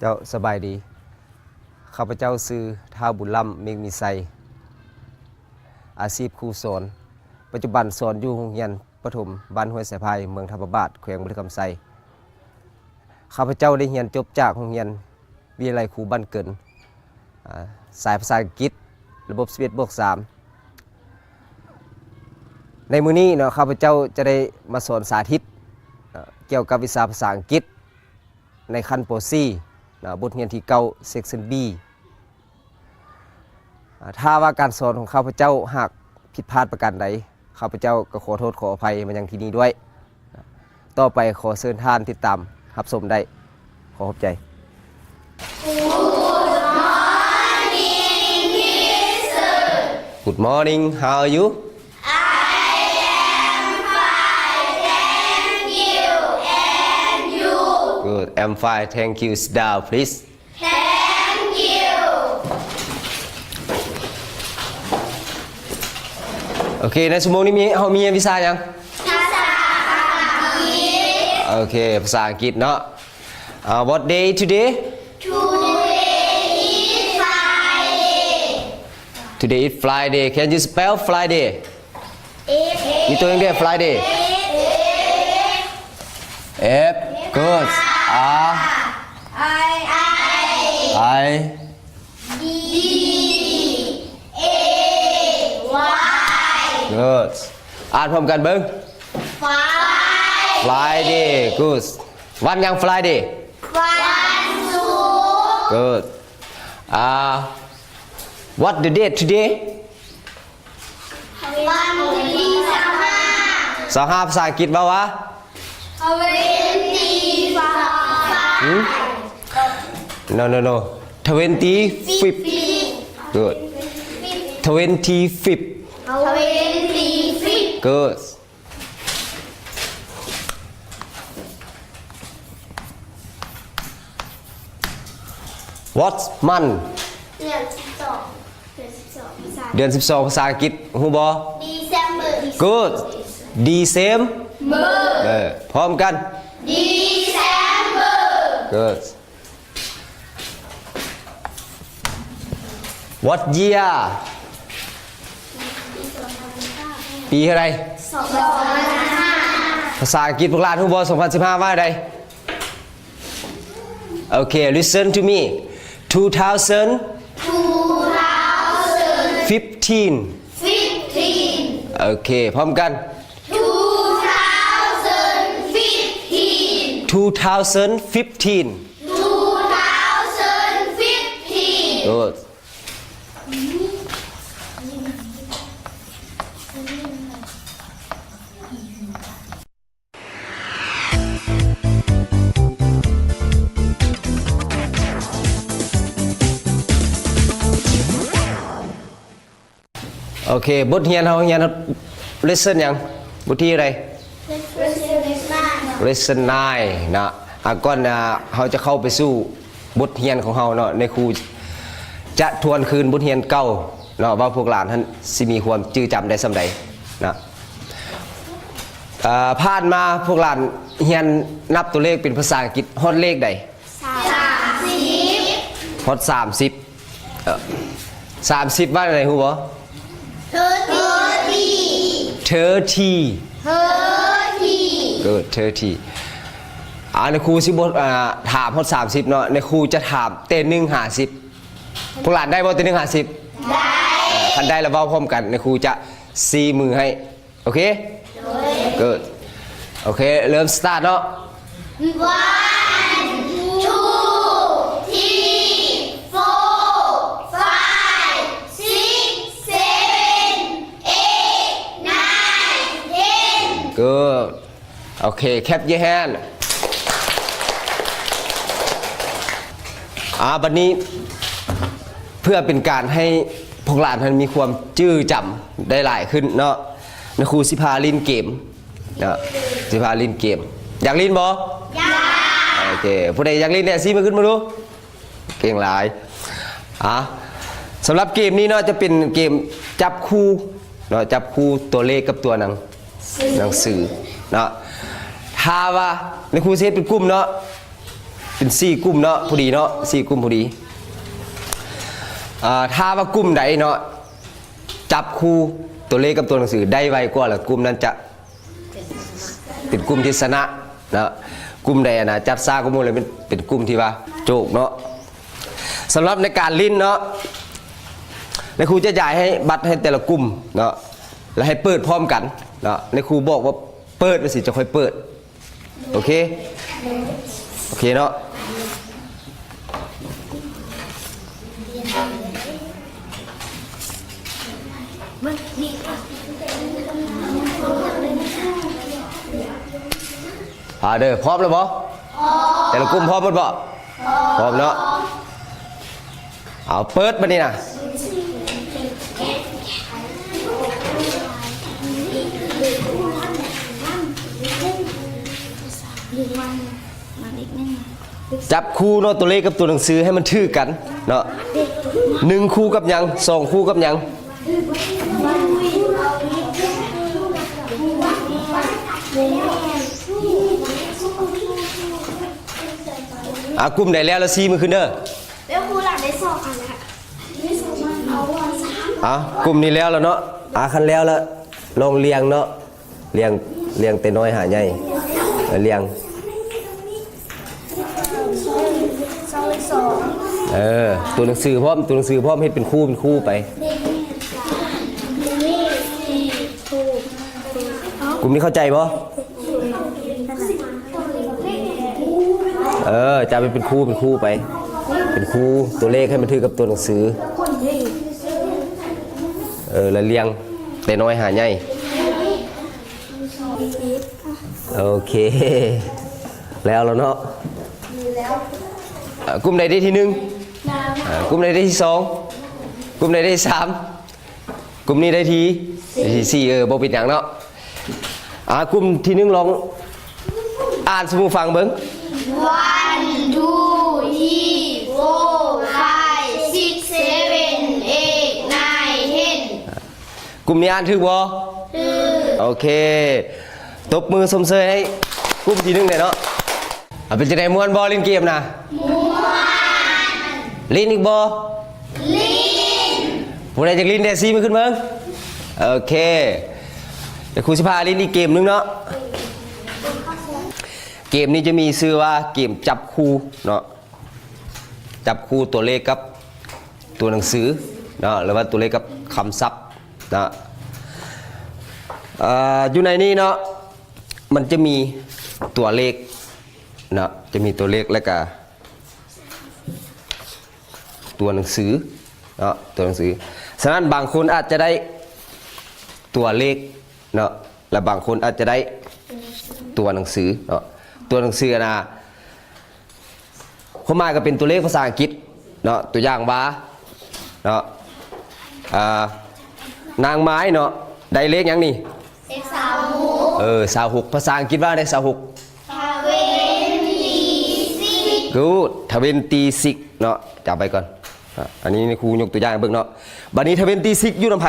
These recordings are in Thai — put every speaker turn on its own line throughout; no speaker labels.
เจ้าสบายดีข้าพเจ้าซื้อท้าวบุญล่ำเมฆมีไซอาชีพครูสอนปัจจุบันสอนอยู่โรงเรียนประถมบ้านห้วยสายพายเมืองทับลาดแขวงบุรีรัมย์ไซข้าพเจ้าได้เรียนจบจากโรงเรียนวิทยาลัยครูบ้านเกินสายภาษาอังกฤษระบบ11+3ในมื้อนี้เนาะข้าพเจ้าจะได้มาสอนสาธิตเกี่ยวกับวิชาภาษาอังกฤษในขั้นป .4 บทเรียนที่9 Section B ถ้าว่าการสอนของข้าพเจ้าหากผิดพลาดประการใดข้าพเจ้าก็ขอโทษขออภัยมายังที่นี้ด้วยต่อไปขอเชิญท่านติดตามรับชมได้ขอขอบใจ Good morning how are you Good, I'm fine. Thank you. Sit down, please.
Thank you.
Okay, ในชั่วโมงนี้มีวิชายัง
ภาษาอังกฤษ
โอเคภาษาอังกฤษเนาะ What day today?
Today is Friday.
Today is Friday. Can you spell Friday? มีตัวยังไง Friday? F. Good. R. I.
D A Y.
Good. อ่านพร้อมกันเบิ้ง Friday. Good. วันยัง Friday?
วันศุกร์
Good. What the date today?
วันที่
25ภาษาอังกฤษว่าวะ No. 25th. Good. 25th. Good. What month? เดือน12ภาษาอังกฤษฮู้บ่
December
Good. December. พร้อมกัน
December
Good. What year? ปีอะไร ภาษาอังกฤษพวกหลานฮู้บ่2015ว่าใด Okay, listen to me. 2015. โอเคพร้อมกัน 2015 Good.โอเคบทเรียนเราlesson ยังบทที่อะไร lesson 9 นะก่อนเราจะเข้าไปสู่บทเรียนของเราเนาะในครูจะทวนคืนบทเรียนเก่าเนาะว่าพวกหลานท่านสิมีความจื้อจำได้ส่ำใดนะผ่านมาพวกหลานเรียนนับตัวเลขเป็นภาษาอังกฤษฮอดเลขใดฮอด30ว่าอะไรฮู้บ่30 Good 30ในครูสิบถามฮอด30เนาะในครูจะถามเต้น1 50พวกหลานได้บ่เต้น1 50ได้คันได้แล้วเว้าพร้อมกันในครูจะซีมือให้โอเค Good โอเคเริ่มสตาร์ทเนาะ
1 2 3 4 5 6 7 8 9 10
Good โอเคแคปyour hand บัดนี้เพื่อเป็นการให้พวกหลานท่านมีความจื้อจำได้หลายขึ้นเนาะในครูสิพาลินเกมนะสิพาลินเกมอยากลินบ่อยากโอเคผู้ใดอยากลินเนี่ยซีมาขึ้นมาดูเก่งหลายสำหรับเกมนี้เนาะจะเป็นเกมจับคู่เนาะจับคู่ตัวเลขกับตัวหนังสือเนาะถ้าว่าในครูเซตเป็นกลุ่มเนาะ เ เป็น4กลุ่มเนาะพอดีเนาะ4กลุ่มพอดีถ้าว่ากลุ่มใดเนาะจับคู่ตัวเลขกับตัวหนังสือได้ไวกว่าแล้วกลุ่มนั้นจะเป็นกลุ่มที่ชนะนะกลุ่มใดนะจับซ่าก็มูเลยเป็นกลุ่มที่ว่าโจกเนาะสำหรับในการลิ้นเนาะในครูจะจ่ายให้บัตรให้แต่ละกลุ่มเนาะแล้วให้เปิดพร้อมกันเนาะในครูบอกว่าเปิดไปสิจะค่อยเปิดโอเคเนาะเด้อพร้อมแล้วบ่แต่ละกลุ่มพร้อมหมดบ่พร้อมเนาะเอาเปิดมานี่นะจับคู่เนาะตัวเลขกับตัวหนังสือให้มันทื่อกันเนาะ1คู่กับหยัง2คู่กับหยังกลุ่มไหนแล้วละ4มือขึ้นเด้อ
แล้วครูหลังได้สอบค่ะ
กลุ่มนี้แล้วเนาะคันแล้วลองเรียงเนาะเรียงแต่น้อยหาใหญ่เรียงตัวหนังสือพร้อมให้เป็นคู่ไปกลุ่มนี้เข้าใจบ่จะเป็นคู่ไปเป็นคู่ตัวเลขให้มันถือกับตัวหนังสือแล้วเรียงแต่น้อยหาใหญ่โอเคแล้วเนาะกลุ่มใดได้ที่1กลุ่มใดได้ที่2กลุ่มใดได้ที่3กลุ่มนี้ได้ที่4บ่เป็นหยังเนาะกลุ่มที่1ลองอ่านสมุดฟังเบิ่ง
1 2 3 4 5 6 7 8 9 10
กลุ่มนี้อ่านถูกบ่โอเคตบมือสมเสยให้กลุ่มที่1เลยเนาะเป็นจังได๋ม่วนบ่เล่นเกมนะม่วนเล่นอีกบ่เล่นผู้ใดอยากเล่นได้4มือขึ้นเบิ่งโอเคเดี๋ยวครูสิพาเล่นอีกเกมนึงเนาะเกมนี้จะมีชื่อว่าเกมจับคู่เนาะจับคู่ตัวเลขกับตัวหนังสือเนาะหรือว่าตัวเลขกับคำศัพท์นะอยู่ในนี้เนาะมันจะมีตัวเลขเนาะจะมีตัวเลขและก็ตัวหนังสือเนาะตัวหนังสือฉะนั้นบางคนอาจจะได้ตัวเลขเนาะและบางคนอาจจะได้ตัวหนังสือเนาะตัวหนังสือนะความหมายก็เป็นตัวเลขภาษาอังกฤษเนาะตัวอย่างว่าเนาะนางไม้เนาะได้เลขยังนี่26ภาษาอังกฤษว่าได้26กูด26เนาะจำไปก่อนอันนี้ครูยกตัวอย่างเบิ่งเนาะบัดนี้26อยู่นำไผ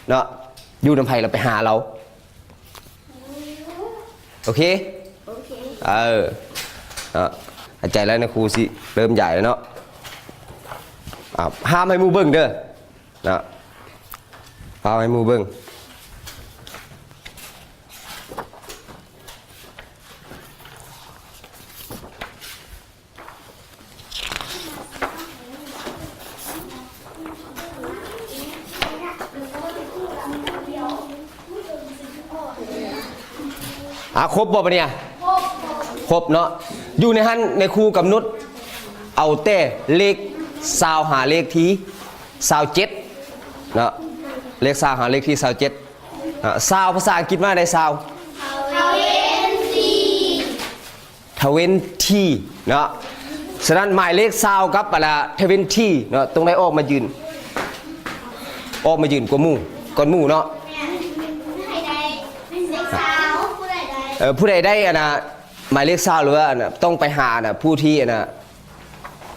เนาะอยู่นำไผเราไปหาเราโอเคใจแล้วนะครูสิเริ่มใหญ่แล้วเนาะห้ามให้มูเบิ้งเด้อนะห้ามให้มูเบิ้งครบบ่ปะเนี่ยครบเนาะอยู่ในหันในครูกำหนดเอาแต่เลข20หาเลขที่27เนาะเลข20หาเลขที่27ภาษาอังกฤษว่าได้20เนาะฉะนั้นหมายเลข20กับอะไร20เนาะตรงไหนออกมายืนกว่าหมู่ก่อนหมู่เนาะผู้ใดได้หมายเลข20หรือว่าต้องไปหาผู้ที่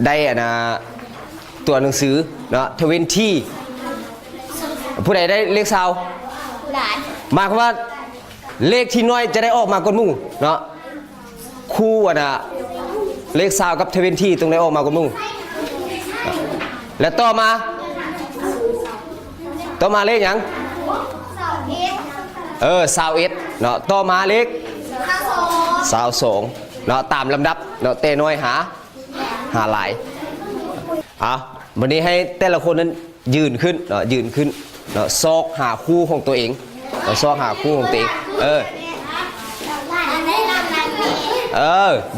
ได้ตัวหนังสือเนาะ20ผู้ใดได้เลข20หมายความว่าเลขที่น้อยจะได้ออกมาก่อนหมู่เนาะคู่ เลข20กับ20ตรงไหนออกมากว่าหมู่แล้วต่อมาเลขหยัง21เนาะต่อมาเลข22เนาะตามลำดับเนาะเต้น้อยหาหลายวันนี้ให้แต่ละคนนั้นยืนขึ้นเนาะยืนขึ้นเนาะซอกหาคู่ของตัวเองเนาะซอกหาคู่ของตัวเอง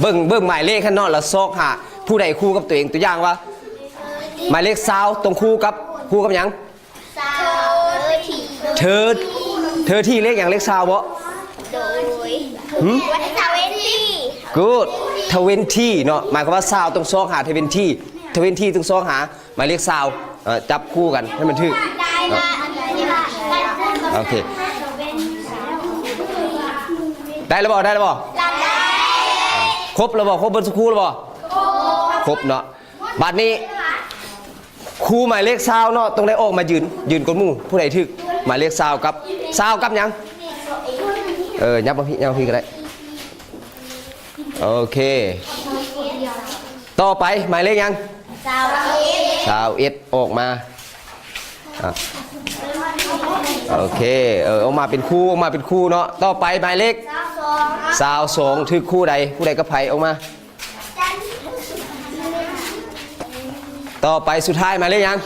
เบิ่งหมายเลขข้างนอกแล้วซอกหาผู้ใดคู่กับตัวเองตัวอย่างว่าหมายเลข20ตรงคู่กับหยังเธอที่เลขอย่างเลข20บ่good 20เนาะหมายความว่า20ตรงซอกหา20ตรงซอกหาหมายเลข20จับคู่กันให้มันถูกโอเคได้แล้วบ่ครบแล้วบ่ครบบนสกูแล้วบ่ครบเนาะบัดนี้ครูหมายเลข20เนาะต้องได้ออกมายืนกนหมู่ผู้ใดถึกหมายเลข20กับหยังยับมาพี่ก็ได้โอเคต่อไปหมายเลขยัง21ออกมาโอเคออกมาเป็นคู่เนาะต่อไปหมายเลข22ถึกคู่ใดผู้ใดกับไผออกมาต่อไปสุดท้ายหมายเลขยัง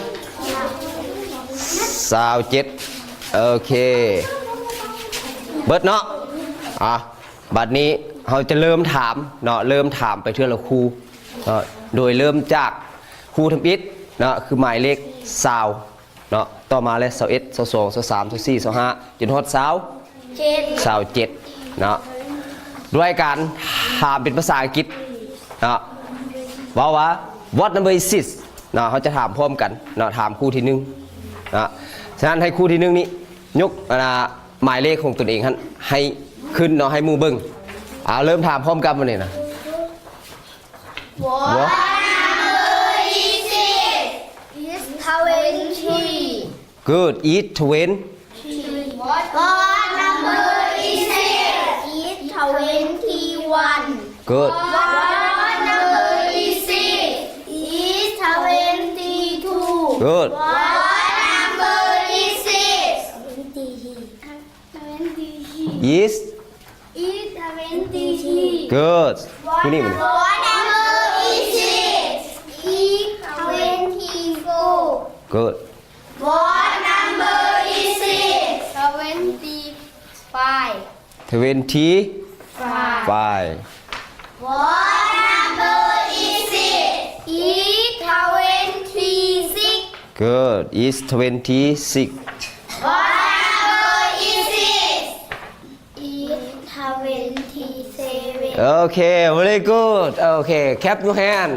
27โอเคเบิดเนาะบัดนี้เราจะเริ่มถามเนาะเริ่มถามไปเทื่อละครูโดยเริ่มจากครูทำอิฐเนาะคือหมายเลข20เนาะต่อมาเลย21 22 23 24 25จนฮอด27เนาะด้วยการถามเป็นภาษาอังกฤษเนาะว่า what number is this เนาะเขาจะถามพร้อมกันเนาะถามคู่ที่1นะฉะนั้นให้คู่ที่1นี้ยกหมายเลขของตนเองให้ขึ้นเนาะให้หมู่เบิ่งเริ่มถามพร้อมกันมาเนี่ยนะ
What number is it? It's 20.
good eat 20
What number is it? It's 21.
good
What number is it? It's 22.
good
What number is it?
is
It's 23.
good คู่นี้มัน
What number is it? It's 24.
good
What number is it? 25.
25
What number is it? It's 26.
good is 26
What number is it? It's 27.
okay very good okay clap your hand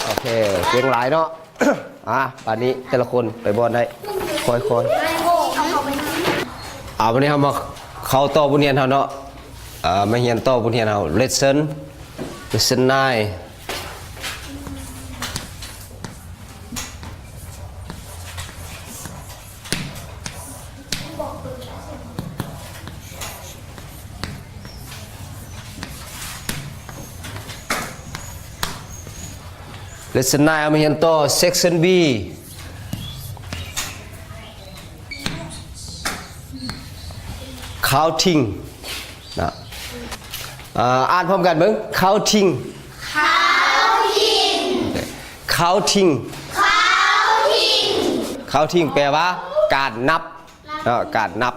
โอเคเก่งหลายเนาะ ป่านนี้แต่ละคนไปบอลได้คอยวันนี้เรามาเข้าต่อบุญเรียนเราเนาะมาเรียนต่อบุญเรียนเรา lesson 9lesson 9เอามาเรียนต่อ section B counting นะอ่านพร้อมกันเบิ่ง counting counting แปลว่าการนับการนับ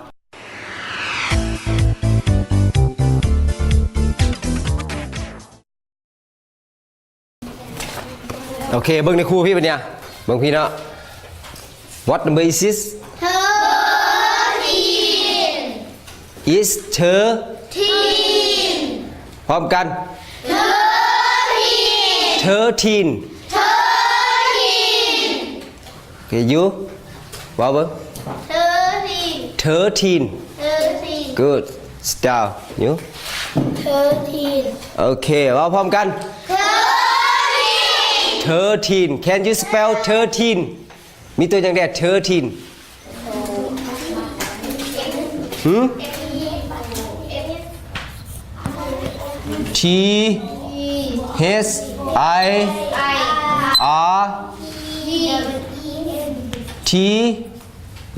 โอเคเบิ่งในครูพี่เป็นเนี่ยเบิ่งพี่เนาะ what number is this
13.
is พร้อมกัน 13 โอเคยูว่าเบิ่ง 13 good style ยู
13.
โอเคว่าพร้อมกัน 13 can you spell 13 มีตัวอย่างแดด13 T H I R T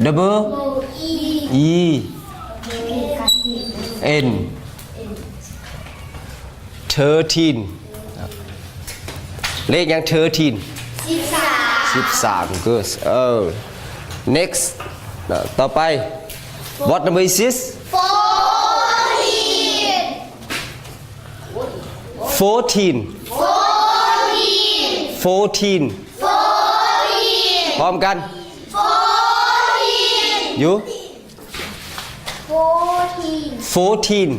double E N 13 เลขยัง13 13 good next ต่อไป what number is this 14 พร้อมกัน you 14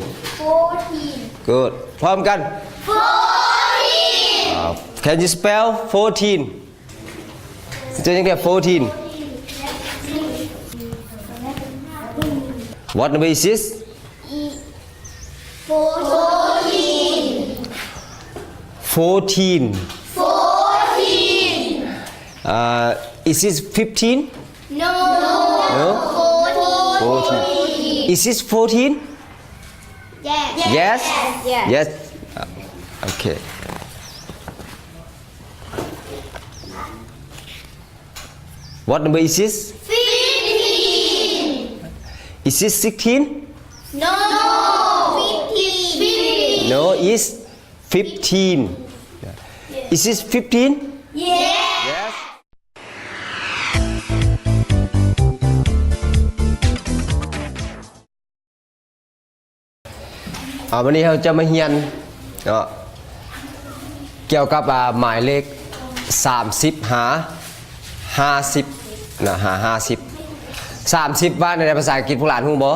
good พร้อมกัน can you spell 14 จะยังเรียก14 what number is this 14 is this 15
No.
no 14 is this 14 yes yes okay what number is this
15.
is this 16
No. 15.
no is 15 is this 15
Yeah.
yes วันนี้เราจะมาเรียนเกี่ยวกับหมายเลข30หา50นะหา50 30ว่าในภาษาอังกฤษพวกหลานฮู้บ่ 30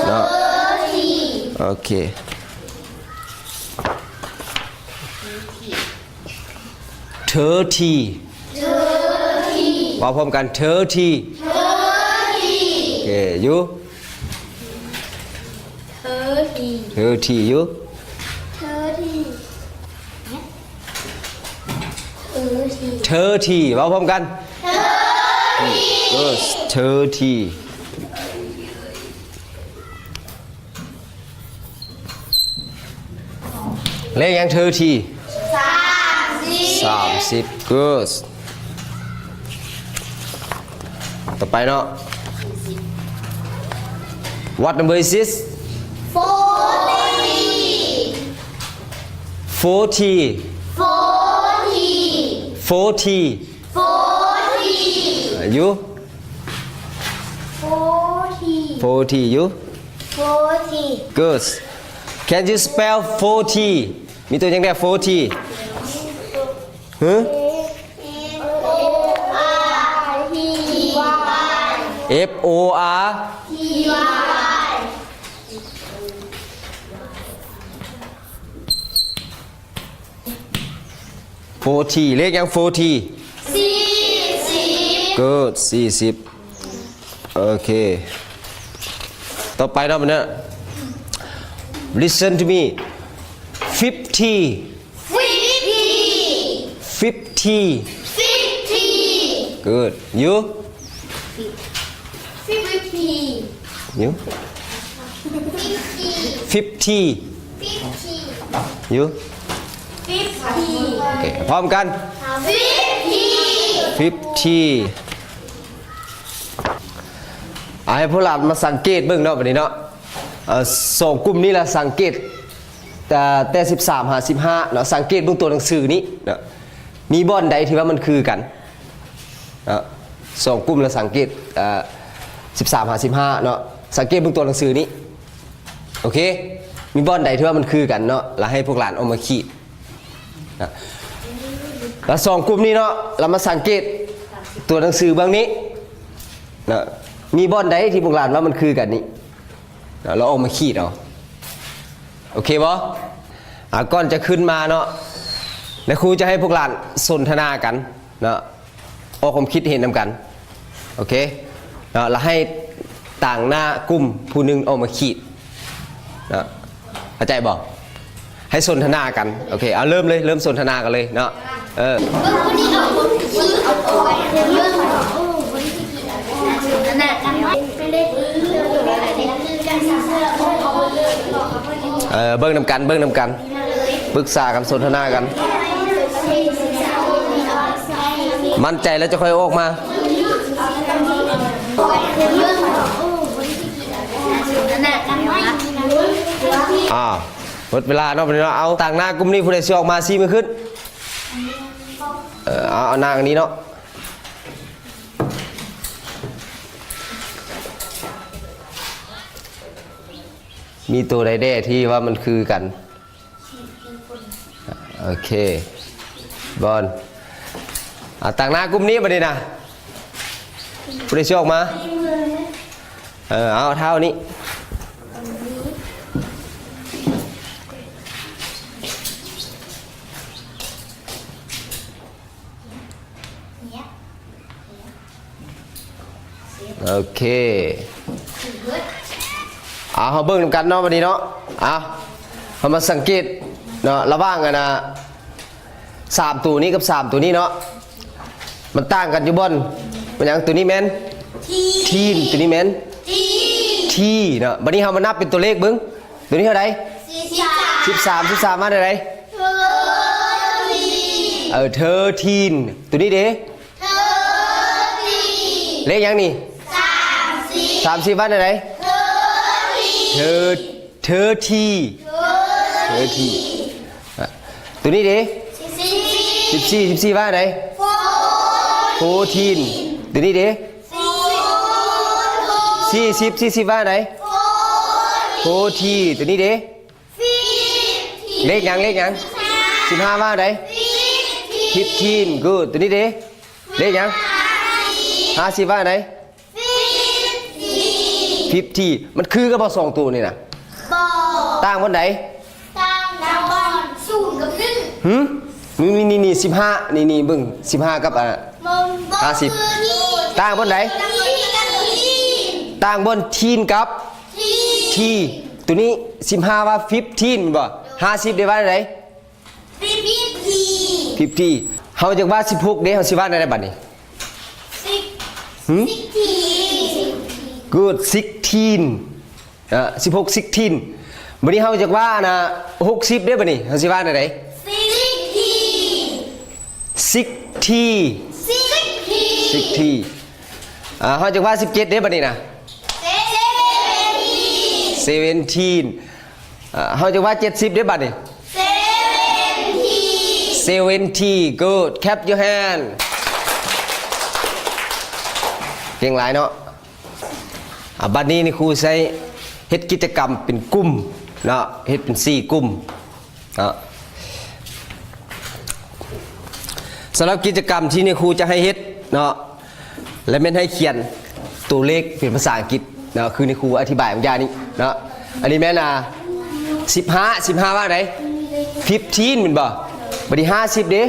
เนาะโอเค30ว่าพร้อมกัน30โอเคอยู่ 30อยู่ 30ว่าพร้อมกัน yes 30เลขยัง30 30 good ต่อไปเนาะ what number is this 40 you 40 you good can you spell 40มีตัวยังไง40ฮึ F O R40เลขยัง40 good 40โอเคต่อไปเราเนี่ย listen to me 50 good you you 50 you โอเคพร้อมกัน 50ให้พวกเรามาสังเกตเบิ่งเนาะวันนี้เนาะสองกลุ่มนี้ละสังเกตแต่13หา15เนาะสังเกตเบิ่งตัวหนังสือนี้เนาะมีบ่อนใดที่ว่ามันคือกันสองกลุ่มละสังเกต13หา15เนาะสังเกตเบิ่งตัวหนังสือนี้โอเคมีบ่อนใดที่ว่ามันคือกันเนาะแล้วให้พวกหลานเอามาขีดนะแล้วสองกลุ่มนี้เนาะเรามาสังเกตตัวหนังสือบางนี้นะมีบ่อนใดที่พวกหลานว่ามันคือกันนี่เราเอามาขีดเอาโอเคบ่ก่อนจะขึ้นมาเนาะแล้วครูจะให้พวกหลานสนทนากันเนาะออกความคิดเห็นนำกันโอเคเนาะแล้วให้ต่างหน้ากลุ่มผู้หนึงเอามาขีดเนาะเข้าใจบ่ให้สนทนากันโอเคเอาเริ่มเลยเริ่มสนทนากันเลยเนาะ
ขนาดนั้นไม่ได้
เบิ่งนำกันปรึกษากันสนทนากัน มั่นใจแล้วจะค่อยออกมาหมดเวลาเนาะวันนี้เนาะเอาต่างหน้ากลุ่มนี้ผู้ใดสิออกมาซีมือขึ้นเอาหน้าอันนี้เนาะมีตัวใดแด่ที่ว่ามันคือกันโอเคบอลต่างหน้ากลุ่มนี้มาดินะผู้ใดสิออกมาเอาเท่านี้โอเคเขาเบิ่งนำกันเนาะวันนี้เนาะเขามาสังเกตเนาะระหว่างกันนะ3ตัวนี้กับ3ตัวนี้เนาะมันต่างกันอยู่บนมันอย่างตัวนี้แม่นทีนตัวนี้แม่นทีเนาะวันนี้เขามานับเป็นตัวเลขเบิ่งตัวนี้เท่าไหร่13มาได้ไหนเธอทีนตัวนี้เด้เลขยังนี่30ว่าได้ไหนเธอทีตัวนี้ดิ14ว่าไหน14ตัวนี้ดิ40ว่าไหน40ตัวนี้ดิเลขยัง15ว่าไหน15 good ตัวนี้ดิเลขยัง50ว่าไหน50มันคือกับพอ2ตัวนี่นะต่างบนไหน
0 กับ 1
นี่15นี่เบิ่ง15กับ50ต่างบนไหนต่างบนทีนกับทีตัวนี้15ว่า15บ่50ได้ว่าไหน50เฮาจักว่า16เด้เฮาสิว่าได้บัดนี้good 16 16บัดนี้เฮาจักว่านะ60เด้บัดนี้เฮาสิว่าได้60เฮาจักว่า17เด้บัดนี้นะ17เฮาจักว่า70เด้บัดนี้70 good clap your hand เก่งหลายเนาะบัดนี้นี่ครูใช้เฮ็ดกิจกรรมเป็นกลุ่มเนาะเฮ็ดเป็น4กลุ่มเนาะสำหรับกิจกรรมที่นี่ครูจะให้เฮ็ดเนาะและแม่นให้เขียนตัวเลขเป็นภาษาอังกฤษเนาะคือนี่ครูอธิบายบางอย่างนี้เนาะอันนี้แม่น15ว่าไหน15แม่นบ่บัดนี้50เด้15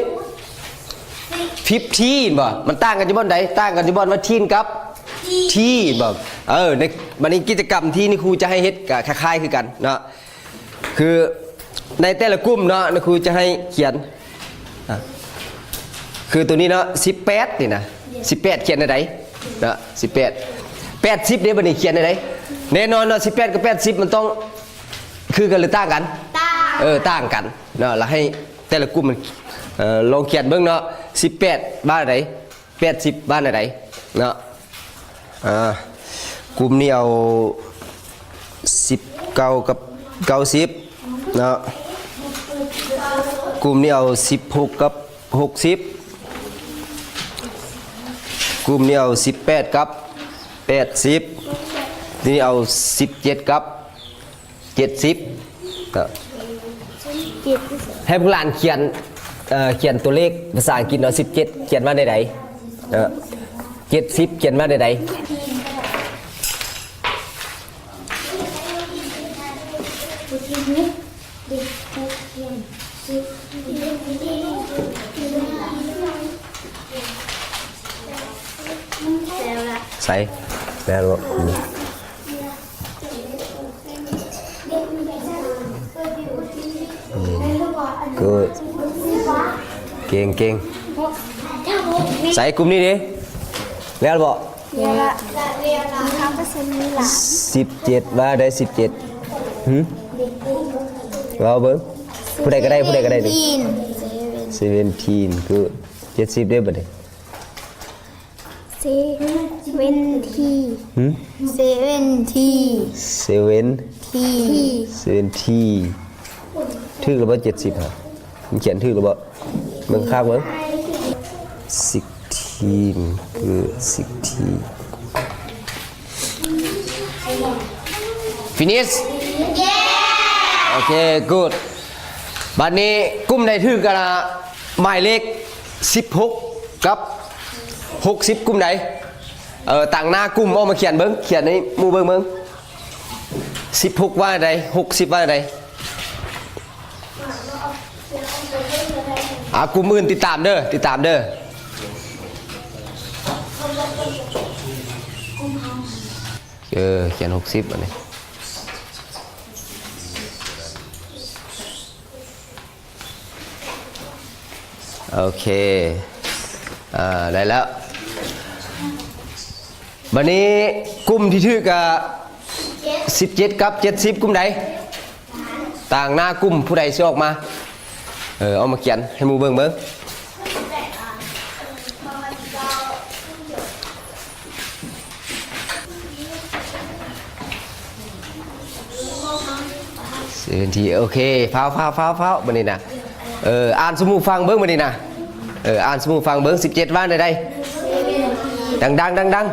บ่มันต่างกันอยู่บ่ใดต่างกันอยู่บ่ว่าทีนกับที่แบบในวันนี้กิจกรรมที่นี่ครูจะให้เฮ็ดกับคล้ายๆคือกันเนาะคือในแต่ละกลุ่มเนาะครูจะให้เขียนคือตัวนี้เนาะ18นี่นะ18เขียนในไหนเนาะ18 80เด้บัดนี้เขียนในไหนแน่นอนเนาะ18กับ80มันต้องคือกันหรือต่างกันต่างกันเนาะแล้วให้แต่ละกลุ่มมันลองเขียนเบิ่งเนาะ18บ้านไหน80บ้านไหนเนาะกลุ่มนี้เอา19กับ90เนาะกลุ่มนี้เอา16กับ60กลุ่มนี้เอา18กับ80นี่เอา17กับ70ให้พวกหลานเขียนตัวเลขภาษาอังกฤษเนาะ17เขียนว่าใดๆ70เขียนว่าใดๆใส่แล้วกูเก่งใส่กลุ่มนี้ดิแล้วบอก17ว่าได้17 เราเบิ้งผู้ใดก็ได้ดิ
17
17คือ70ได้บ่ได้
70
หึ
70
ถึกหรือบ่70ฮะมันเขียนถึกหรือบ่เบิ่งข้างเบิ่ง16คือ16 finish โอเค good บัดนี้กลุ่มใดถึกกันละหมายเลข16กับ60กลุ่มใดต่างหน้ากลุ่มเอามาเขียนเบิ่งเขียนในหมู่เบิ่ง16ว่าใด60ว่าใดกลุ่มอื่นติดตามเด้อเขียน60อันนี้โอเคได้แล้วบัดนี้กลุ่มที่ถือกับ17กับ70กลุ่มใดต่างหน้ากลุ่มผู้ใดสิออกมาเอามาเขียนให้หมู่เบิ่งทีโอเคฟ้าวบัดนี้นะอ่านสมุฟังเบิ่งบัดนี้นะอ่านสมุฟังเบิ่ง17ว่าได้ดัง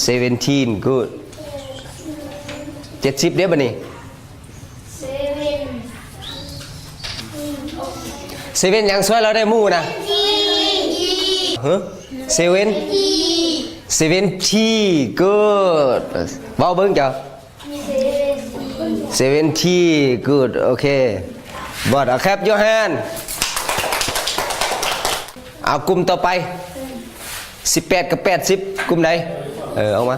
17 good 70เด้อบัดนี้7ยังช่วยเราได้หมู่นะฮะ70 good เว้าเบิ่งจ้ะ70 good โอเคบอดเอาแคป your hand เอากลุ่มต่อไป18กับ80กลุ่มใดเอามา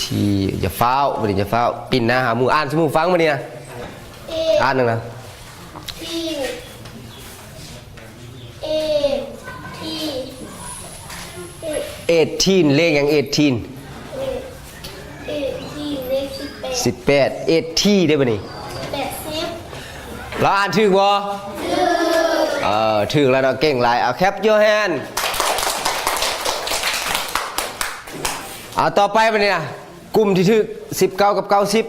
ที่อย่าฟ้าวบ่ได้อย่าฟ้าวปิ่นนะหาหมู่อ่านสมุฟังมานี่นะอ่านหนึงนะ18เลขอย่าง18 18ได้บ่นี่เราอ่านถูกบ่ถูกแล้วเนาะเก่งหลายเอาแคป your hand ต่อไปบัดนี้นะกลุ่มที่ถูก19กับ90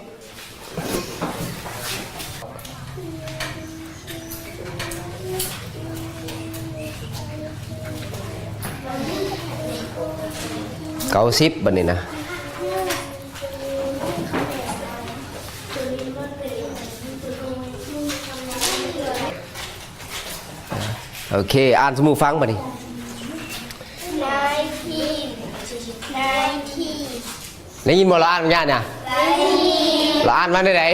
บัดนี้นะโอเคอ่านสมุฟังบัดนี้ได้ยินบ่เราอ่านมันยากเนี่ยเราอ่านมาได้ไหน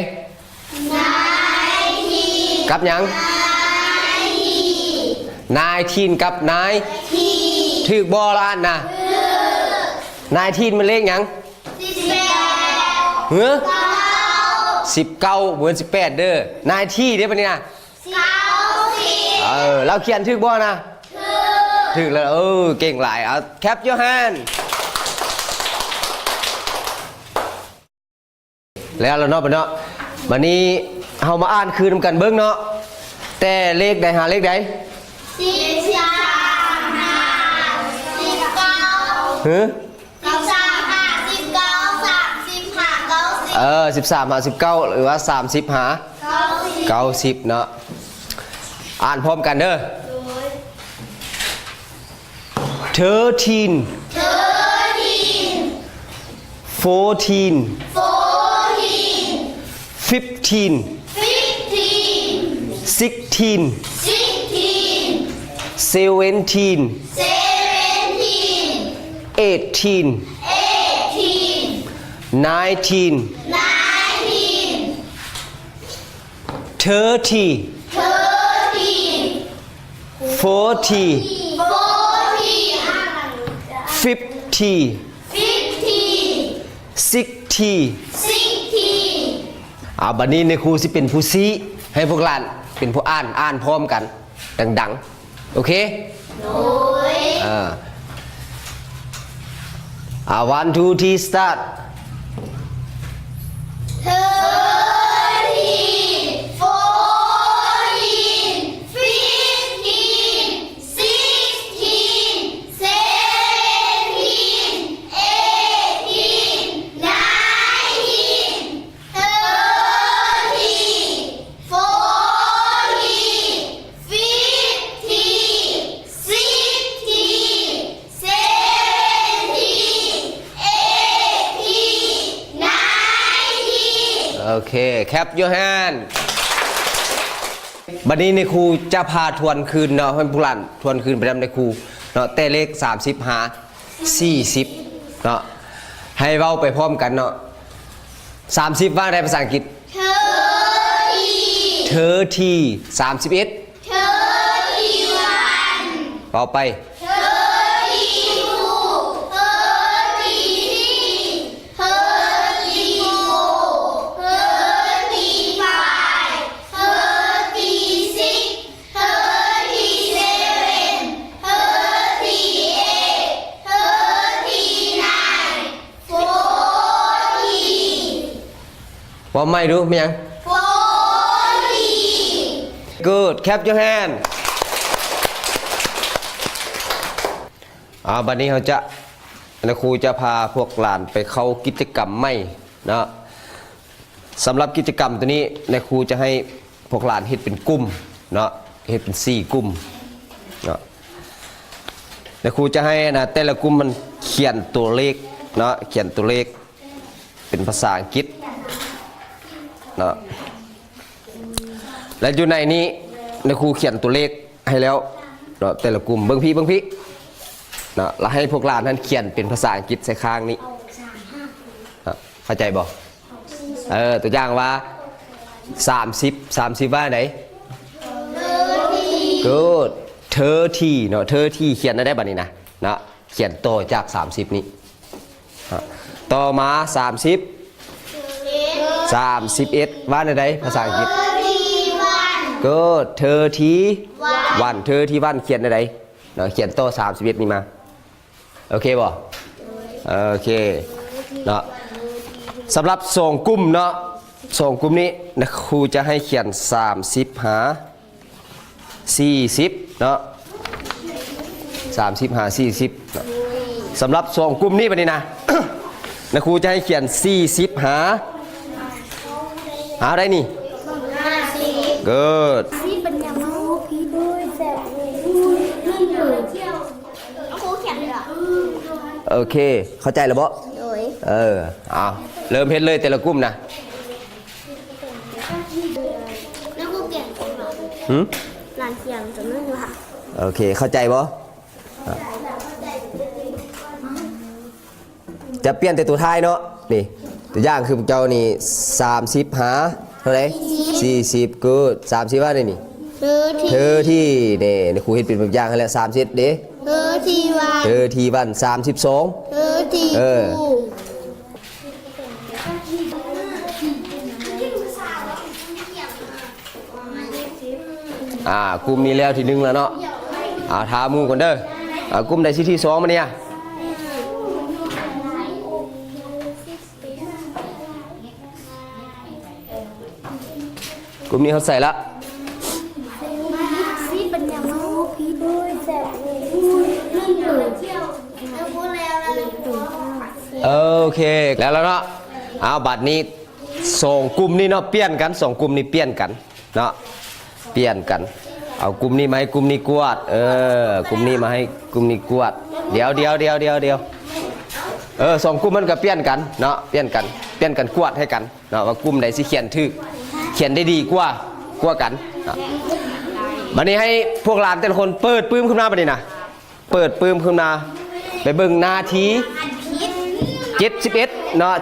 กับหยัง19กับนายถูกบ่เราอ่านนะ19มันเลขหยัง19เหมือน18เด้อ19เด้อบัดนี้นะเราเขียนถูกบ่นะถูกแล้วเก่งหลายเอาแคป your hand แล้วเราเนาะวันนี้เฮามาอ่านคืนกันเบิ่งเนาะแต่เลขใดหาเลขใด13หา19หรือว่า30หา90เนาะอ่านพร้อมกันเด้อ13 14 15 16 17 18 19 30 40 50 60เอาบัดนี้ในครูสิเป็นผู้ชี้ให้พวกหลานเป็นผู้อ่านพร้อมกันดังๆโอเค1 2 3 start โอเค Clap your hand บัดนี้ในครูจะพาทวนคืนเนาะให้พวกหลานทวนคืนไปนำในครูเนาะแต่เลข30หา40เนาะให้เว้าไปพร้อมกันเนาะ30ว่าในภาษาอังกฤษ30 31ต่อไปว่าไม่รู้มั้ยยัง Good Clap your hand บัดนี้เราจะครูจะพาพวกหลานไปเข้ากิจกรรมใหม่เนาะสำหรับกิจกรรมตัวนี้ในครูจะให้พวกหลานเฮ็ดเป็นกลุ่มเนาะเฮ็ดเป็น4กลุ่มเนาะในครูจะให้นะแต่ละกลุ่มมันเขียนตัวเลขเนาะเขียนตัวเลขเป็นภาษาอังกฤษเนาะและอยู่ในนี้ในครูเขียนตัวเลขให้แล้วเนาะแต่ละกลุ่มเบิ่งพี่เนาะแล้วให้พวกหลานนั้นเขียนเป็นภาษาอังกฤษใส่ข้างนี้เข้าใจบ่ตัวอย่างว่า30ว่าไหน Good 30เนาะ30เขียนได้บัดนี้นะเนาะเขียนต่อจาก30นี้ต่อมา31ว่าไหนภาษาอังกฤษ Good 31 เขียนได้เนาะเขียนต่อ31นี่มาโอเคบ่โอเคเนาะสำหรับ2กลุ่มเนาะ2กลุ่มนี้นะครูจะให้เขียน30หา40เนาะ30หา40เนาะสำหรับ2กลุ่มนี้บัดนี้นะ นะครูจะให้เขียน40หาได้นี่ Good โอเคเข้าใจแล้วบ่เอาเริ่มเฮ็ดเลยแต่ละกลุ่มนะ
หลานเขียนจะนึ่งละ
โอเคเข้าใจบ่จะเปลี่ยนแต่ตัวท้ายเนาะนี่ตัวอย่างคือพวกเจ้านี่30หาเท่าไหร่40 Good 30ว่าได้นี่เธอที่นี่ครูเฮ็ดเป็นแบบอย่างให้แล้ว30เด้เธอที่วัน32กลุ่มนี้แล้วที่1แล้วเนาะถามหมู่ก่อนเด้อกลุ่มใดที่2มาเนี่ยกลุ่มนี้เขาใส่ละโอเคแล้วเนาะบัดนี้2กลุ่มนี้เนาะเปลี่ยนกัน2กลุ่มนี้เปลี่ยนกันเนาะเปลี่ยนกันเอากลุ่มนี้มาให้กลุ่มนี้กวาดกลุ่มนี้มาให้กลุ่มนี้กวาดเดี๋ยว2กลุ่มมันก็เปลี่ยนกันเนาะเปลี่ยนกันกวาดให้กันเนาะว่ากลุ่มไหนสิเขียนถูกเขียนได้ดีกว่ากันบัดนี้ให้พวกหลานแต่ละคนเปิดปื้มขึ้นมาบัดนี้นะเปิดปื้มขึ้นมาไปเบิ่งนาที71เนาะ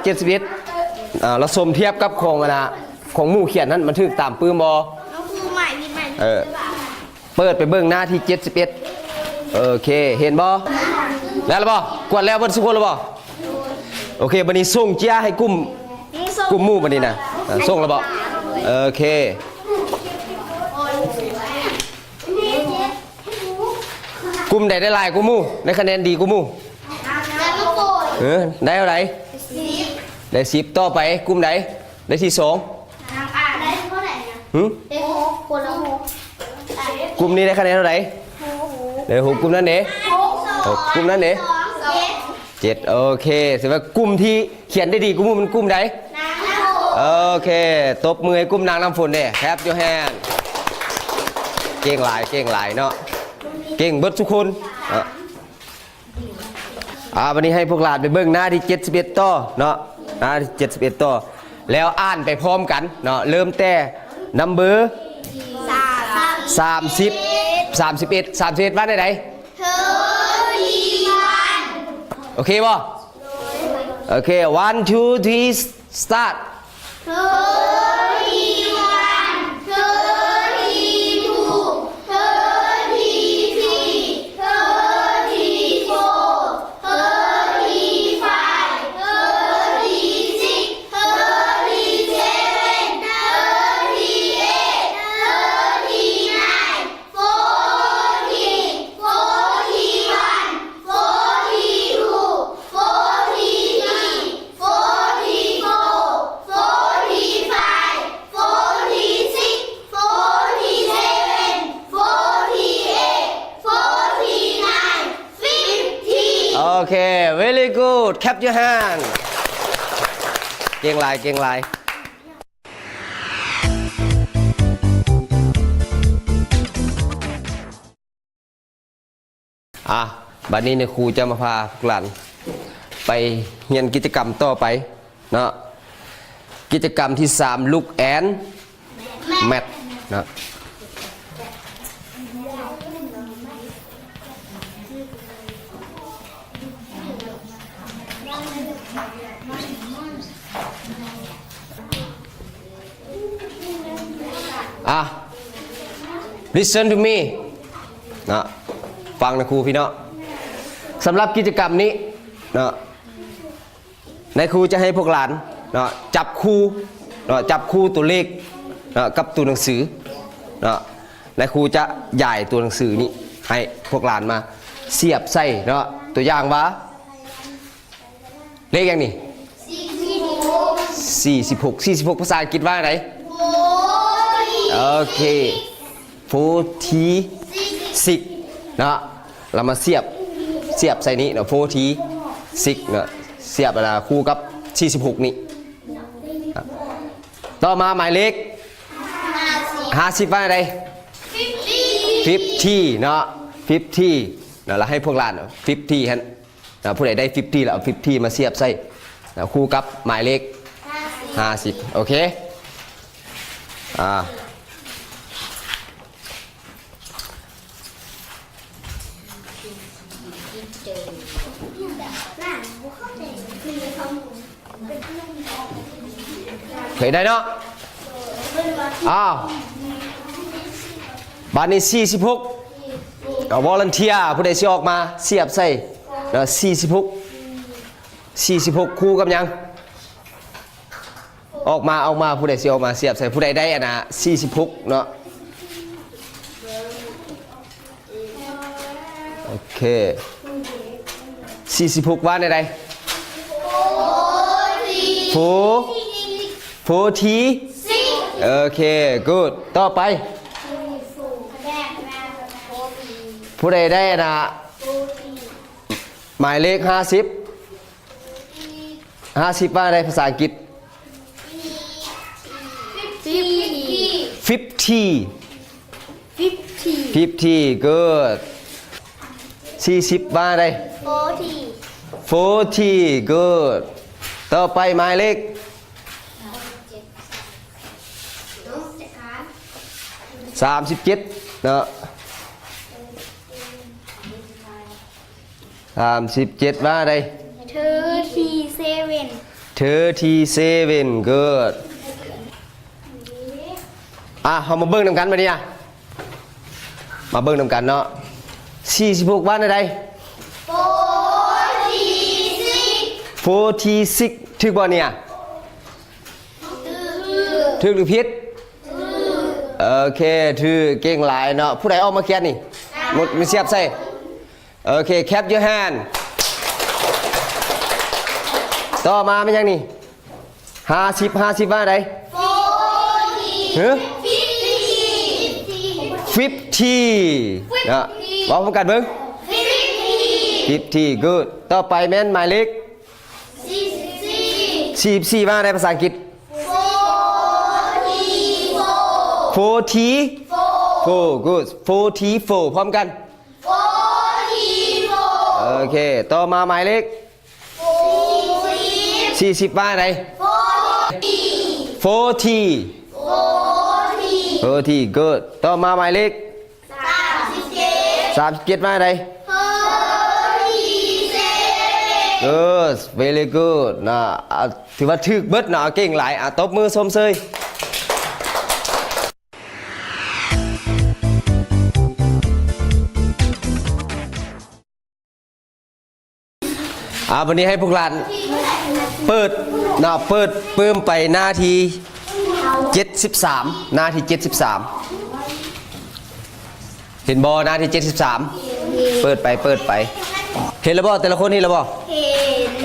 71เราสมเทียบกับของ ของหมู่เขียนนั้นมันถูกตามปื้มบ่
น้องครูใหม่พี่ใหม่
เปิดไปเบิ่งหน้าที่71โอเคเห็นบ่แล้วบ่กวดแล้วเบิดทุกคนแล้วบ่โอเคบัดนี้ส่งเจียให้กลุ่มหมู่บัดนี้นะส่งแล้วบ่โอเคกลุ่มใดได้หลายกลุ่มหมู่ได้คะแนนดีกลุ่มหมู่ได้เท่าไหร่ได้10ต่อไปกลุ่มใดได้ที่2
ได้เท่าไหร่นะได้6คนละ6
กลุ่มนี้ได้คะแนนเท่าไหร่ได้6กลุ่มนั้นเด้6กลุ่มนั้นเด้7โอเคแสดงว่ากลุ่มที่เขียนได้ดีกลุ่มหมู่มันกลุ่มใดโอเคตบมือให้กลุ่มนางน้ำฝนเด้ครับยูแฮนเก่งหลายเนาะเก่งเบิดทุกคนวันนี้ให้พวกหลานไปเบิ่งหน้าที่71ต่อเนาะหน้าที่71ต่อแล้วอ่านไปพร้อมกันเนาะเริ่มแต่นัมเบอร์31ว่าได้ไหนโอเคป่ะโอเค 1 2 3 start โอเค very good clap your hand เก่งหลายบัดนี้เนี่ยครูจะมาพาพวกหลานไปเรียนกิจกรรมต่อไปเนาะกิจกรรมที่3 look and mat เนาะlisten to me นะฟังนะครูพี่เนาะสำหรับกิจกรรมนี้เนาะนายครูจะให้พวกหลานเนาะจับคู่เนาะจับคู่ตัวเลขเนาะกับตัวหนังสือเนาะนายครูจะใหญ่ตัวหนังสือนี้ให้พวกหลานมาเสียบใส่เนาะตัวอย่างว่าเลขอย่างนี้46ภาษาอังกฤษว่าไงโอเค46เนาะเรามาเสียบใส่นี้เนาะ46เนาะเสียบอะไรคู่กับ46นี่ต่อมาหมายเลข50ว่าอะไร50เนาะ50เนาะเราให้พวกหลาน50ฮะผู้ใดได้50แล้วเอา50มาเสียบใส่คู่กับหมายเลข50โอเคเคยได้เนาะบ้านนี้46เอาวอลันเทียผู้ใดสิออกมาเสียบใส่แล้ว46คู่กับยังออกมาผู้ใดสิออกมาเสียบใส่ผู้ใดได้นะ46เนาะโอเค46ว่าในใด40โอเค good ต่อไปผู้ใดได้นะหมายเลข50ว่าในภาษาอังกฤษ50 good 40ว่าใน40 good ต่อไปหมายเลข37เนาะ37ว่าอะไร
37
good เฮามาเบิ่งนำกันมาเนี่ยมาเบิ่งนำกันเนาะ46บ้านอะไร46ถึกบ่เนี่ยถึกหรือผิดโอเคถือเก่งหลายเนาะผู้ใดออกมาเขียนนี่หมดมีเสียบใส่โอเคแคป your hand ต่อมาเป็นยังนี่50ว่าอะไรเฮ้ย50นะบอกพร้อมกันเบิ่ง50 good ต่อไปแม่นหมายเลข44ว่าอะไรภาษาอังกฤษ44 good 44พร้อมกันโอเคต่อมาหมายเลข40ว่าอะไร40 good ต่อมาหมายเลข37ว่าอะไร good very good นะถือว่าถึกเบิดนะเก่งหลายตบมือชมเชยวันนี้ให้พวกหลานเปิดเพิ่มไปหน้าที่73หน้าที่73เห็นบอหน้าที่73เปิดไปเห็นแล้วบอแต่ละคนเห็นแล้วบอ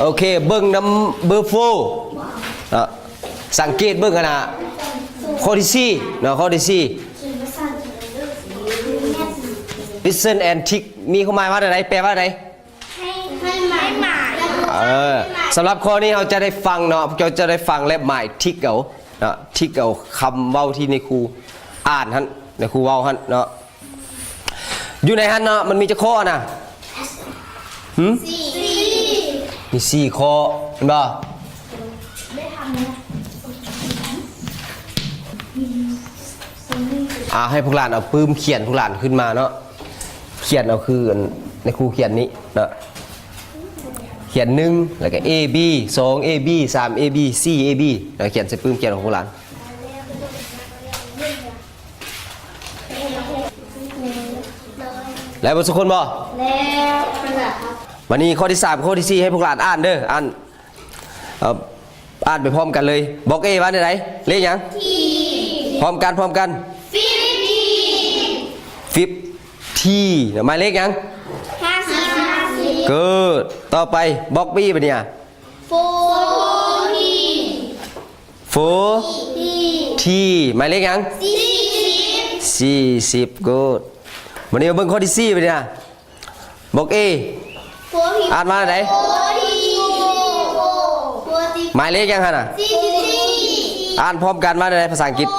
โอเคเบิ้งน้ำเบอร์โฟสังเกตเบิ้งกันนะข้อที่4นะข้อที่4 listen and tick มีความหมายว่าอะไรแปลว่าอะไรสำหรับข้อนี้เราจะได้ฟังเนาะเราจะได้ฟังและหมายทิกเอานะทิกเอาคำเว้าที่ในครูอ่านฮันในครูเว้าฮันเนาะอยู่ในฮันเนาะมันมีจะข้อนะมี4ข้อเห็นป่ะให้พวกหลานเอาปื้มเขียนพวกหลานขึ้นมาเนาะเขียนเอาคือในครูเขียนนี้เนาะเขียน1แล้วก็ A B 2 A B 3 A B 4 A B แล้วเขียนใส่ปื้มเขียนของพวกหลานแล้วทุกคนบ่วันนี้ข้อที่3ข้อที่4ให้พวกหลานอ่านเด้ออ่านไปพร้อมกันเลยบอก A ว่าไหนเลขยังพร้อมกัน50หมายเลขยังเกิดต่อไปบล็อกบี้ปะเนี่ย40หมายเลขยัง40กูดวันนี้มาเบิ่งข้อที่4ปะเนี่ยบล็อก A อ่านมาไหนหมายเลขยังฮะน่ะอ่านพร้อมกันมาไหนภาษาอังกฤษ44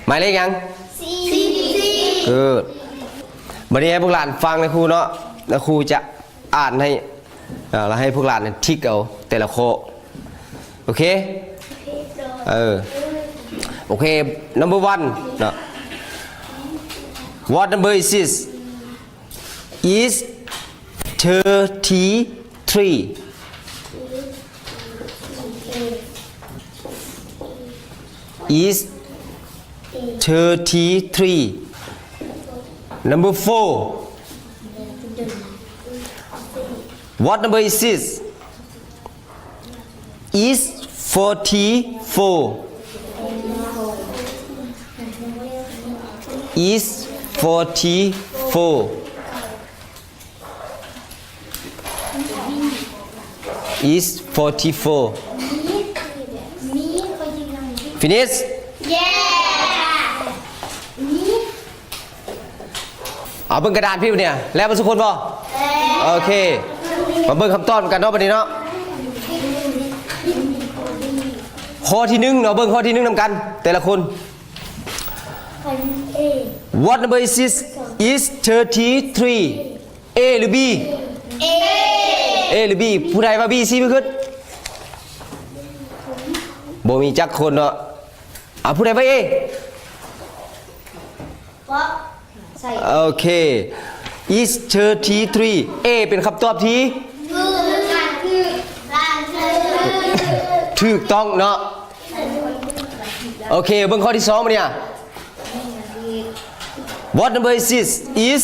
หมายเลขยังเกิดวันนี้ให้พวกหลานฟังนะครูเนาะแล้วครูจะอ่านให้แล้วให้พวกหลานทิกเอาแต่ละข้อโอเคโอเค number 1เนาะ what number is this is 33 is 33 number 4 what number is this is 44 is 44 is 44 finishเอาเบิ่งกระดานพี่เนี่ยแล้วมาสุกคนบ่โอเคมาเบิ่งคำตอบกันเนาะบัดนี้เนาะข้อที่1เนาะเบิ่งข้อที่1นำกันแต่ละคน What number is this is 33 A หรือ B A หรือ B ผู้ใดว่า B สิบ่ขึ้นบ่มีจักคนเนาะผู้ใดว่า Aโอเค is 33 A เป็นคำตอบที่ ถูกต้องเนาะโอเคเบิ่งข้อที่2มาเนี่ย What number is this is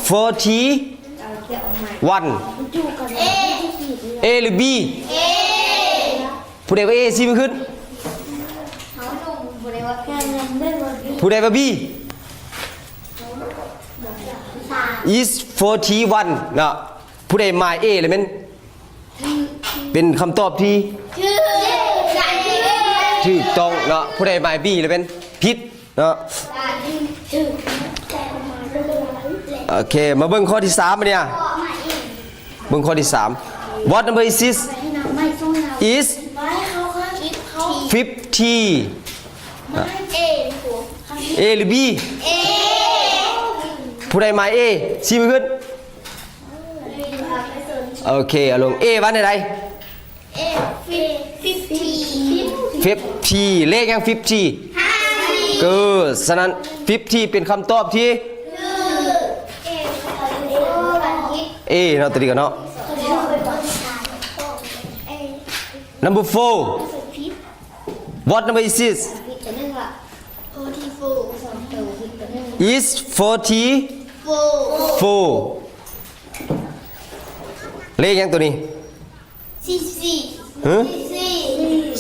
41 A หรือ B ผู้ใดว่า A สิมันขึ้นผู้ใดว่า B is 41เนาะผู้ใดหมาย A เลยมันเป็นคำตอบที่ถูกต้องเนาะผู้ใดหมาย B เลยเป็นผิดเนาะโอเคมาเบิ่งข้อที่3มาเนี่ยเบิ่งข้อที่3 What number is this is 50 A หรือ B ผู้ใดหมาย A ชี้มือขึ้นโอเคเอาลง A วันไหน50เลขยัง50ก็ฉะนั้น50เป็นคำตอบที่ A เนาะตัวนี้กันเนาะ Number 4 What number is this is 44เลขยังตัวนี้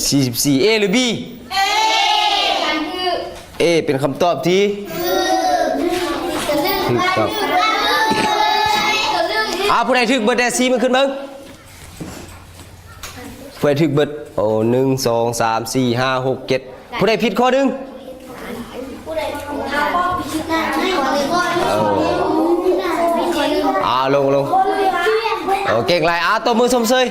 44 A หรือ B A เป็นคำตอบที่ถูกต้องผู้ใดถึกเบิดแดซีมันขึ้นเบิ่งผู้ใดถึกเบิดโอ้1 2 3 4 5 6 7ผู้ใดผิดข้อหนึ่งลงโอเก่งไรตัวมือสมเสย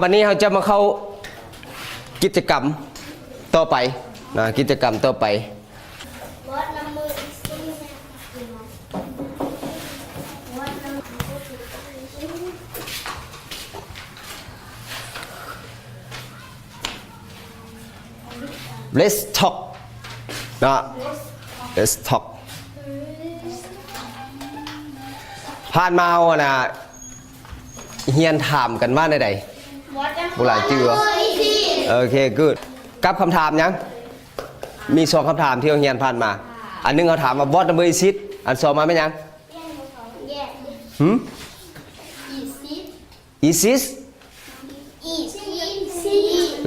วันนี้เราจะมาเข้ากิจกรรมต่อไปนะกิจกรรมต่อไป Let's talk นะ Let's talk ผ่านมานะเฮียนถามกันว่าใดบุหลายจื่อโอเค good กับคำถามยังมี2คำถามที่เฮียนผ่านมาอันนึงเขาถามว่า what number is it อัน2มาไม่ยังis it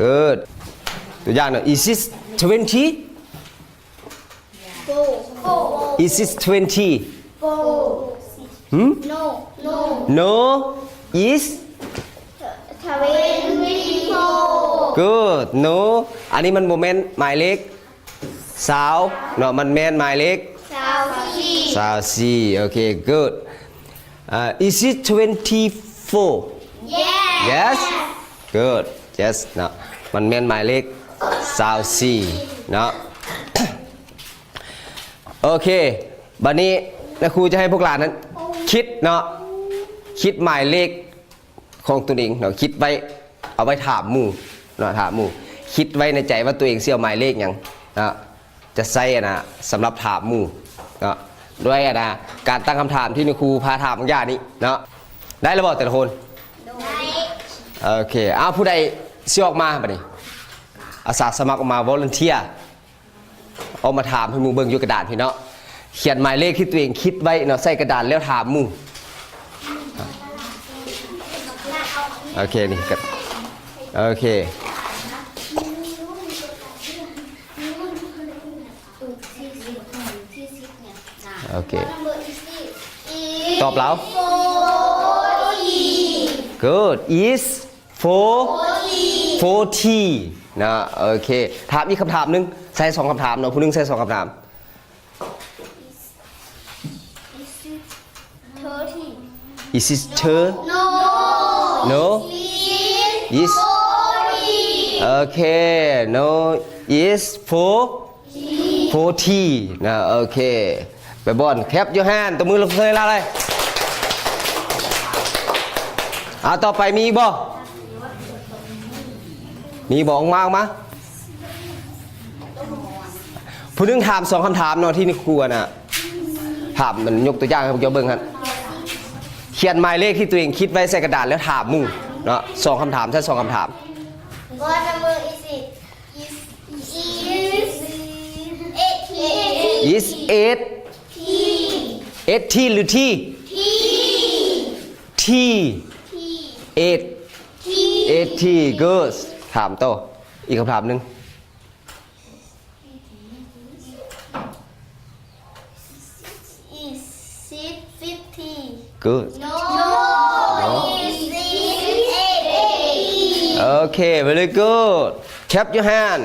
good ตัวอย่างหน่อย is it 20 is it 20 no is good no อันนี้มันโมเมนต์หมายเลขสาวเนาะมันแมนหมายเลขสาวสี่โอเค good is it 24 yes good yes เนาะมันแมนหมายเลขสาวสี่เนาะ โอเคบัดนี้นะครูจะให้พวกหลานนั้นคิดเนาะคิดหมายเลขของตัวเองเนาะคิดไว้เอาไว้ถามหมู่เนาะถามหมู่คิดไว้ในใจว่าตัวเองเสี่ยวหมายเลขยังนะจะใส่นะสำหรับถามหมู่เนาะด้วยนะการตั้งคำถามที่ครูพาถามบางอย่างนี้เนาะได้ระบอกแต่ละคนโอเคผู้ใดเสี่ยวออกมาบัดนี้อาสาสมัครออกมาวอลันเทียร์เอามาถามให้หมู่เบิ่งอยู่กระดาษพี่เนาะเขียนหมายเลขที่ตัวเองคิดไว้เนาะใส่กระดาษแล้วถามหมู่โอเคนี่กันโอเคโอเคตอบแล้ว good is 40นะโอเคถามอีกคำถามนึงใส่2คำถามเนาะผู้นึงใส่2คำถาม is it sure no is okay no is 40นะโอเคไปบอลแคปยูแฮนตัวมือลงเลยละเลยต่อไปมีบ่มีบอกมา ผู้หนึงถาม2คำถามเนาะที่นี่ครูน่ะถามมันยกตัวอย่างให้พวกเจ้าเบิ่งครับเขียนหมายเลขที่ตัวเองคิดไว้ใส่กระดาษแล้วถามหมู่เนาะ2คำถามใช่2คำถาม
What number is it?
is 8 8 t หรือ t t 8 8 t girls ถามโตอีกคำถามหนึง
Is it 50?
good
No. Is it 80?
โอเค very good clap your hand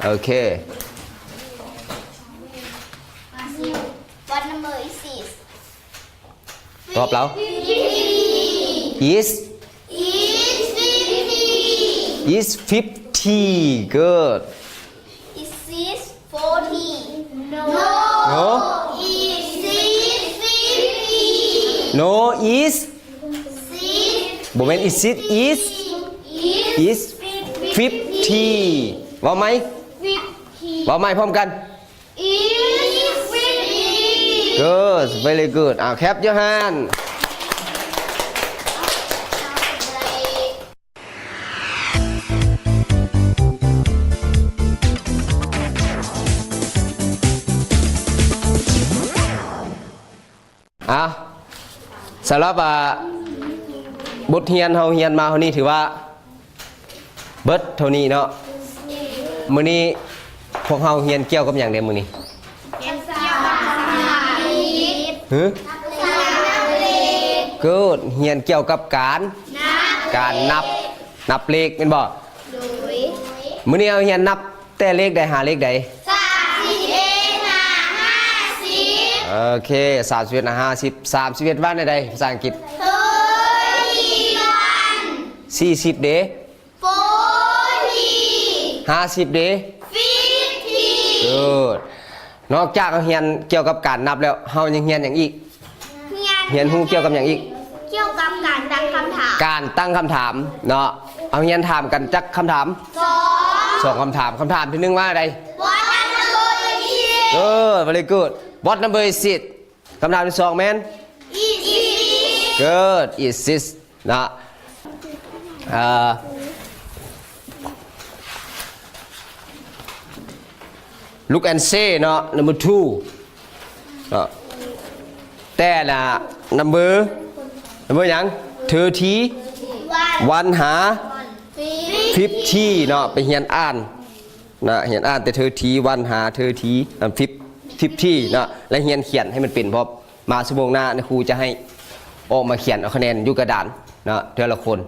โอเค
What number is this?
ตอบแล้ว
50.
is
Is 50?
is 50 good
Is this 40? No.
no
Is it 50?
no is
Is
บ่แม่น is it is is 50ว่าไหม
50?
ว่าไหมพร้อมกัน
Is 50?
good very good แคปyour hand สำหรับบทเรียนเฮาเรียนมาเท่านี้ถือว่าเบิดเท่านี้เนาะมื้อนี้พวกเฮาเรียนเกี่ยวกับหยังเด้มื้อนี้ฮึกูดเรียนเกี่ยวกับการนับเลขแม่นบ่มื้อนี้เฮาเรียนนับแต่เลขใดหาเลขใดโอเค31 50 31ว่าในใดภาษาอังกฤษ40เด้50เด้good นอกจากเรียนเกี่ยวกับการนับแล้วเฮายังเรียนอย่างอีกเรียนรู้เกี่ยวกับอย่างอีก
เกี่ยวกับการตั้งคำถาม
การตั้งคำถามเนาะเอาเรียนถามกันจักคำถามสองคำถามที่หนึ่งว่าอะไร
What number is it?
very good what number is it คำถามที่สองแมน
Is it?
good is this นะlook and say เนาะ number 2เนาะแต่ละ number หยัง30 วันหา50เนาะไปเรียนอ่านนะเรียนอ่านแต่30วันหา3050เนาะและเรียนเขียนให้มันเป็นเพราะมาชั่วโมงหน้าครูจะให้ออกมาเขียนเอาคะแนนอยู่กระดานเนาะแต่ละคน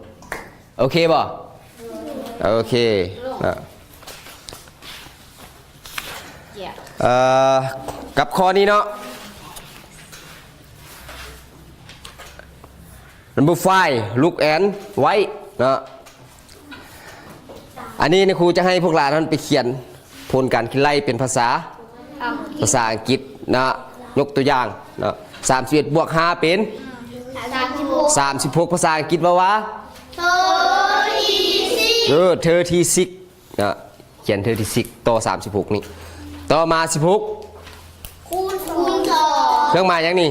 โอเคบ่โอเคนะกับข้อนี้เนาะ number 5 look and write เนาะอันนี้ครูจะให้พวกหลานนั้นไปเขียนผลการคิดไล่เป็นภาษาอังกฤษนะยกตัวอย่างนะ31 บวก 5 เป็น 36 ภาษาอังกฤษว่า36นะเขียน36ต่อ36นี่ต่อมา16
คูณ2
เครื่องหมายยังนี่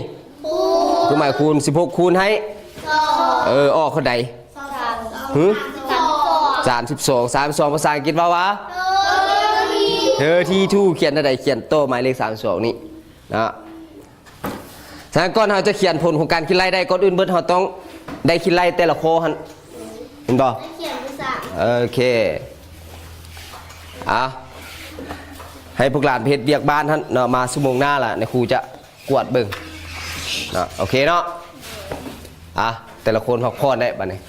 เครื่องหมายคูณ16คูณให้ออกเท่าใด32 ภาษาอังกฤษว่า32เขียนเท่าใดเขียนโต้หมายเลข32นี่นะฉะนั้นก่อนเราจะเขียนผลของการคิดไล่ได้ก่อนอื่นเบิดเราต้องได้คิดไล่แต่ละข้อหันเห็นบ่
เขียนภาษา
โอเคให้พวกหลานเพชรเบียกบ้านท่านเนาะมาชั่วโมงหน้าล่ะในครูจะกวดเบิ่งเนาะโอเคเนาะแต่ละคนพักผ่อนได้บัดนี้